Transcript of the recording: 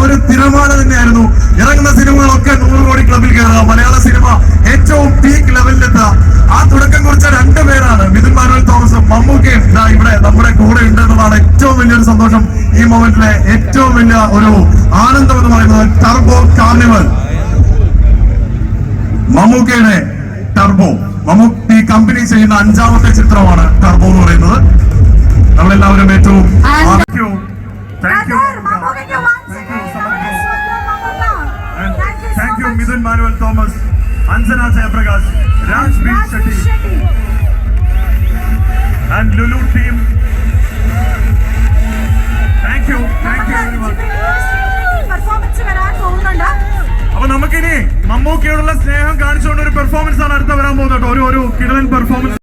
ഒരു തിരമാല തന്നെയായിരുന്നു. ഇറങ്ങുന്ന സിനിമകളൊക്കെ 100 കോടി ക്ലബിൽ കയറുക, മലയാള സിനിമ ഏറ്റവും പീക്ക് ലെവലിലെത്തുക. ആ തുടക്കം കുറിച്ച 2 പേരാണ് മിഥുൻ മാനുവൽ തോമസും മമ്മൂക്കയും ഇവിടെ നമ്മുടെ കൂടെ ഉണ്ട് എന്നതാണ് ഏറ്റവും വലിയൊരു സന്തോഷം. ഈ മൊമെന്റിലെ ഏറ്റവും വലിയ ഒരു ആനന്ദം എന്ന് പറയുന്നത് ടർബോ കാർണിവൽ, മമ്മൂക്കയുടെ ടർബോ. മമ്മൂട്ടി കമ്പനി ചെയ്യുന്ന 5ാമത്തെ ചിത്രമാണ് ടർബോ എന്ന് പറയുന്നത്. നമ്മളെല്ലാവരും ഏറ്റവും Thank you, Midhun Manuel Thomas, Anjana Jayaprakash, Rajveer Shetty, and Lulu team. Thank you everyone. അപ്പൊ നമുക്കിനി മമ്മൂക്കയോടുള്ള സ്നേഹം കാണിച്ചുകൊണ്ട് ഒരു പെർഫോമൻസ് ആണ് അടുത്ത വരാൻ പോകുന്നത്. ഒരു കിടലൻ പെർഫോമൻസ്.